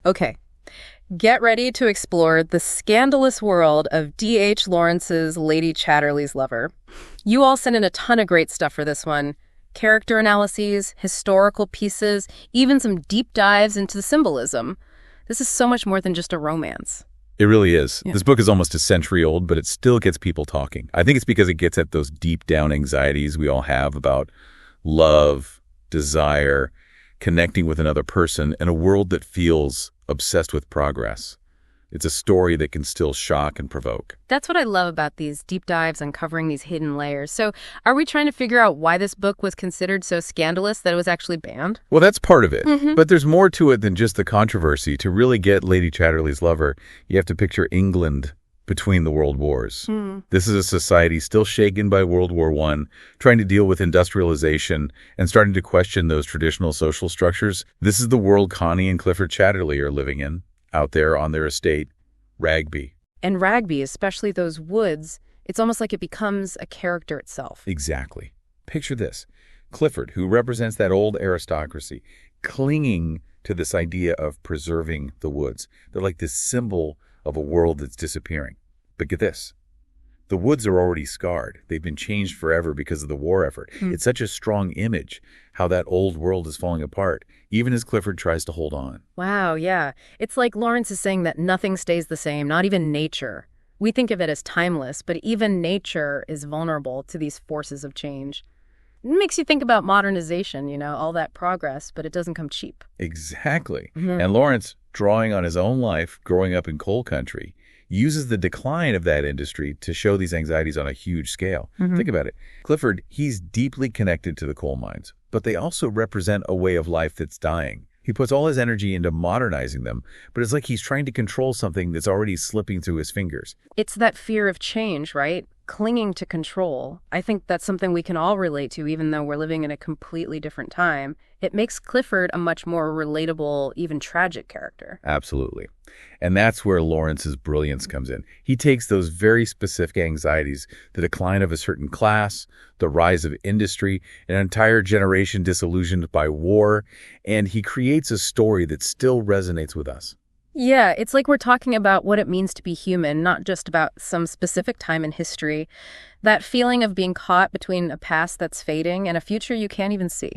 Okay, get ready to explore the scandalous world of D.H. Lawrence's Lady Chatterley's Lover. You all sent in a ton of great stuff for this one. Character analyses, historical pieces, even some deep dives into the symbolism. This is so much more than just a romance. It really is. Yeah. This book is almost a century old, but it still gets people talking. I think it's because it gets at those deep down anxieties we all have about love, desire, connecting with another person, and a world that feels obsessed with progress. It's a story that can still shock and provoke. That's what I love about these deep dives, uncovering these hidden layers. So, are we trying to figure out why this book was considered so scandalous that it was actually banned? Well, that's part of it. But there's more to it than just the controversy. To really get Lady Chatterley's Lover, you have to picture England between the world wars. This is a society still shaken by World War I, trying to deal with industrialization and starting to question those traditional social structures. This is the world Connie and Clifford Chatterley are living in, out there on their estate, Ragby. And Ragby, especially those woods, it's almost like it becomes a character itself. Exactly. Picture this. Clifford, who represents that old aristocracy, clinging to this idea of preserving the woods. They're like this symbol of a world that's disappearing. But get this. The woods are already scarred. They've been changed forever because of the war effort. It's such a strong image how that old world is falling apart, even as Clifford tries to hold on. Wow, yeah. It's like Lawrence is saying that nothing stays the same, not even nature. We think of it as timeless, but even nature is vulnerable to these forces of change. It makes you think about modernization, all that progress, but it doesn't come cheap. Exactly. And Lawrence, drawing on his own life growing up in coal country, uses the decline of that industry to show these anxieties on a huge scale. Think about it. Clifford, he's deeply connected to the coal mines, but they also represent a way of life that's dying. He puts all his energy into modernizing them, but it's like he's trying to control something that's already slipping through his fingers. It's that fear of change, right? Clinging to control. I think that's something we can all relate to, even though we're living in a completely different time. It makes Clifford a much more relatable, even tragic character. Absolutely. And that's where Lawrence's brilliance comes in. He takes those very specific anxieties, the decline of a certain class, the rise of industry, an entire generation disillusioned by war, and he creates a story that still resonates with us. Yeah, it's like we're talking about what it means to be human, not just about some specific time in history. That feeling of being caught between a past that's fading and a future you can't even see.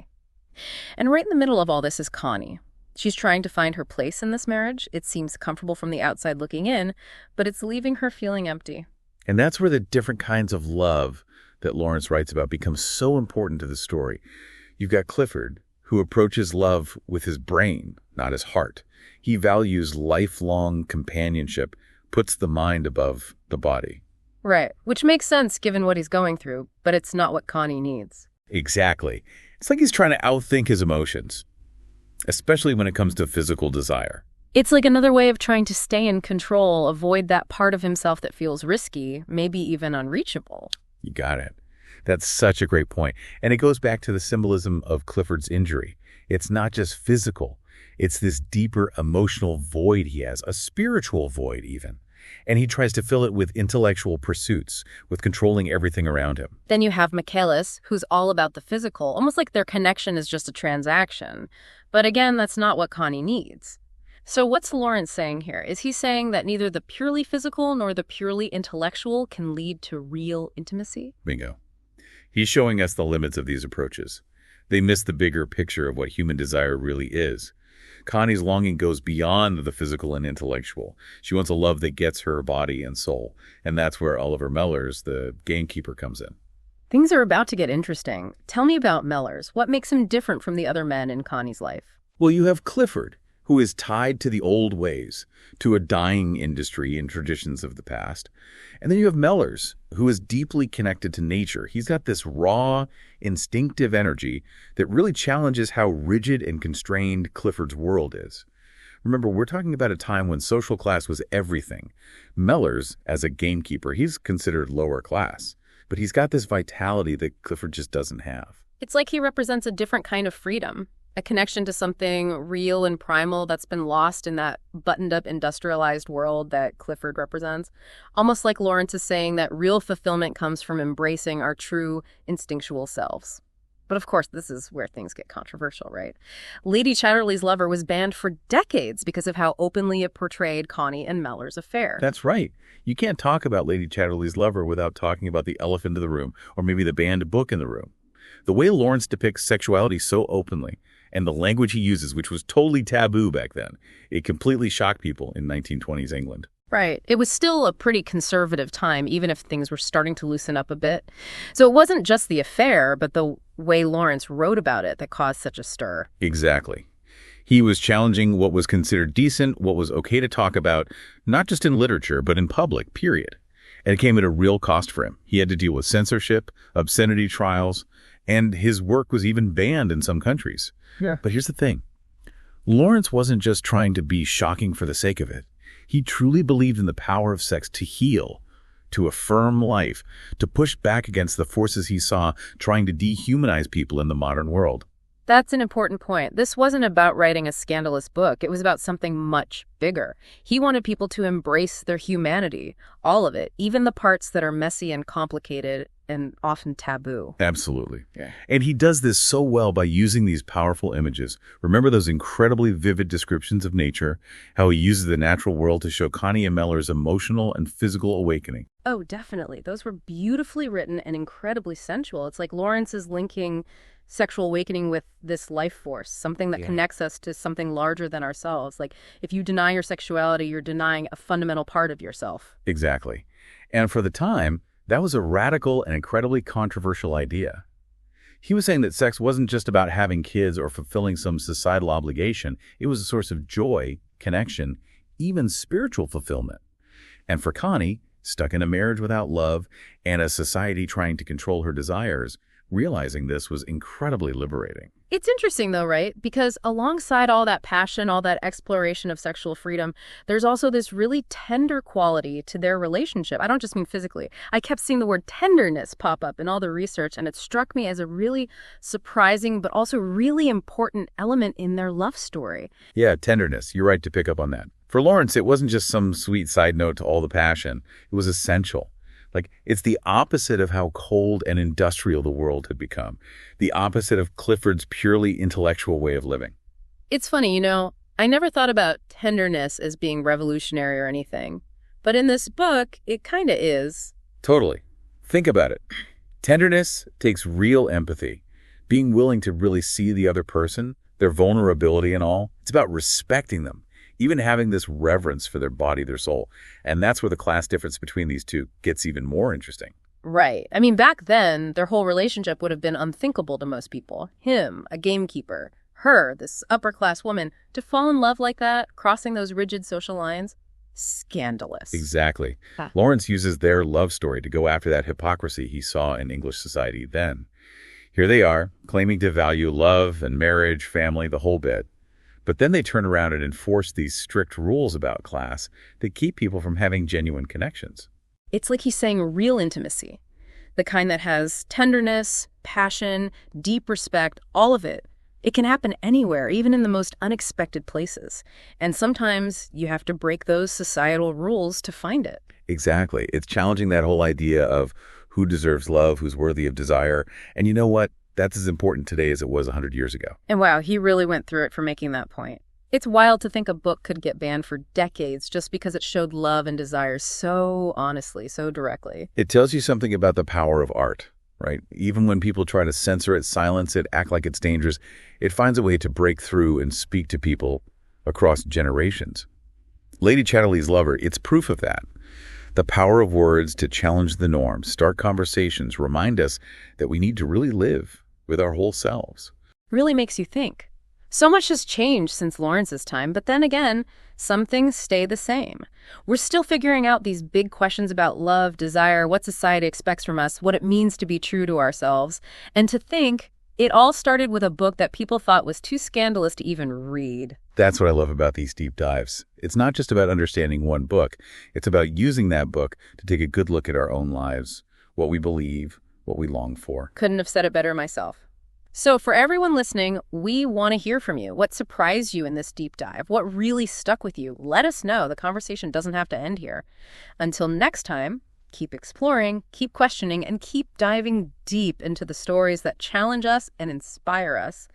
And right in the middle of all this is Connie. She's trying to find her place in this marriage. It seems comfortable from the outside looking in, but it's leaving her feeling empty. And that's where the different kinds of love that Lawrence writes about becomes so important to the story. You've got Clifford, who approaches love with his brain, not his heart. He values lifelong companionship, puts the mind above the body. Right, which makes sense given what he's going through, but it's not what Connie needs. Exactly. It's like he's trying to outthink his emotions, especially when it comes to physical desire. It's like another way of trying to stay in control, avoid that part of himself that feels risky, maybe even unreachable. You got it. That's such a great point. And it goes back to the symbolism of Clifford's injury. It's not just physical. It's this deeper emotional void he has, a spiritual void even. And he tries to fill it with intellectual pursuits, with controlling everything around him. Then you have Michaelis, who's all about the physical, almost like their connection is just a transaction. But again, that's not what Connie needs. So what's Lawrence saying here? Is he saying that neither the purely physical nor the purely intellectual can lead to real intimacy? Bingo. He's showing us the limits of these approaches. They miss the bigger picture of what human desire really is. Connie's longing goes beyond the physical and intellectual. She wants a love that gets her body and soul. And that's where Oliver Mellers, the gamekeeper, comes in. Things are about to get interesting. Tell me about Mellers. What makes him different from the other men in Connie's life? Well, you have Clifford, who is tied to the old ways, to a dying industry and traditions of the past. And then you have Mellers, who is deeply connected to nature. He's got this raw, instinctive energy that really challenges how rigid and constrained Clifford's world is. Remember, we're talking about a time when social class was everything. Mellers, as a gamekeeper, he's considered lower class, but he's got this vitality that Clifford just doesn't have. It's like he represents a different kind of freedom. A connection to something real and primal that's been lost in that buttoned-up industrialized world that Clifford represents. Almost like Lawrence is saying that real fulfillment comes from embracing our true instinctual selves. But of course, this is where things get controversial, right? Lady Chatterley's Lover was banned for decades because of how openly it portrayed Connie and Mellor's affair. That's right. You can't talk about Lady Chatterley's Lover without talking about the elephant in the room, or maybe the banned book in the room. The way Lawrence depicts sexuality so openly, and the language he uses, which was totally taboo back then, it completely shocked people in 1920s England. Right. It was still a pretty conservative time, even if things were starting to loosen up a bit. So it wasn't just the affair, but the way Lawrence wrote about it that caused such a stir. Exactly. He was challenging what was considered decent, what was okay to talk about, not just in literature, but in public, period. And it came at a real cost for him. He had to deal with censorship, obscenity trials, and his work was even banned in some countries. Yeah. But here's the thing. Lawrence wasn't just trying to be shocking for the sake of it. He truly believed in the power of sex to heal, to affirm life, to push back against the forces he saw trying to dehumanize people in the modern world. That's an important point. This wasn't about writing a scandalous book. It was about something much bigger. He wanted people to embrace their humanity, all of it, even the parts that are messy and complicated and often taboo. Absolutely. Yeah. And he does this so well by using these powerful images. Remember those incredibly vivid descriptions of nature, how he uses the natural world to show Connie and Mellor's emotional and physical awakening. Oh, definitely. Those were beautifully written and incredibly sensual. It's like Lawrence is linking sexual awakening with this life force, something that connects us to something larger than ourselves. Like, if you deny your sexuality, you're denying a fundamental part of yourself. Exactly. And for the time, that was a radical and incredibly controversial idea. He was saying that sex wasn't just about having kids or fulfilling some societal obligation. It was a source of joy, connection, even spiritual fulfillment. And for Connie, stuck in a marriage without love and a society trying to control her desires, realizing this was incredibly liberating. It's interesting, though, right? Because alongside all that passion, all that exploration of sexual freedom, there's also this really tender quality to their relationship. I don't just mean physically. I kept seeing the word tenderness pop up in all the research, and it struck me as a really surprising but also really important element in their love story. Yeah, tenderness. You're right to pick up on that. For Lawrence, it wasn't just some sweet side note to all the passion. It was essential. Like, it's the opposite of how cold and industrial the world had become. The opposite of Clifford's purely intellectual way of living. It's funny, I never thought about tenderness as being revolutionary or anything. But in this book, it kind of is. Totally. Think about it. Tenderness takes real empathy. Being willing to really see the other person, their vulnerability and all. It's about respecting them. Even having this reverence for their body, their soul. And that's where the class difference between these two gets even more interesting. Right. I mean, back then, their whole relationship would have been unthinkable to most people. Him, a gamekeeper. Her, this upper-class woman. To fall in love like that, crossing those rigid social lines, scandalous. Exactly. Lawrence uses their love story to go after that hypocrisy he saw in English society then. Here they are, claiming to value love and marriage, family, the whole bit. But then they turn around and enforce these strict rules about class that keep people from having genuine connections. It's like he's saying real intimacy, the kind that has tenderness, passion, deep respect, all of it. It can happen anywhere, even in the most unexpected places. And sometimes you have to break those societal rules to find it. Exactly. It's challenging that whole idea of who deserves love, who's worthy of desire. And you know what? That's as important today as it was 100 years ago. And wow, he really went through it for making that point. It's wild to think a book could get banned for decades just because it showed love and desire so honestly, so directly. It tells you something about the power of art, right? Even when people try to censor it, silence it, act like it's dangerous, it finds a way to break through and speak to people across generations. Lady Chatterley's Lover, it's proof of that. The power of words to challenge the norm, start conversations, remind us that we need to really live with our whole selves. Really makes you think. So much has changed since Lawrence's time, but then again, some things stay the same. We're still figuring out these big questions about love, desire, what society expects from us, what it means to be true to ourselves. And to think, it all started with a book that people thought was too scandalous to even read. That's what I love about these deep dives. It's not just about understanding one book. It's about using that book to take a good look at our own lives, what we believe, what we long for. Couldn't have said it better myself. So for everyone listening, we want to hear from you. What surprised you in this deep dive? What really stuck with you? Let us know. The conversation doesn't have to end here. Until next time, keep exploring, keep questioning, and keep diving deep into the stories that challenge us and inspire us.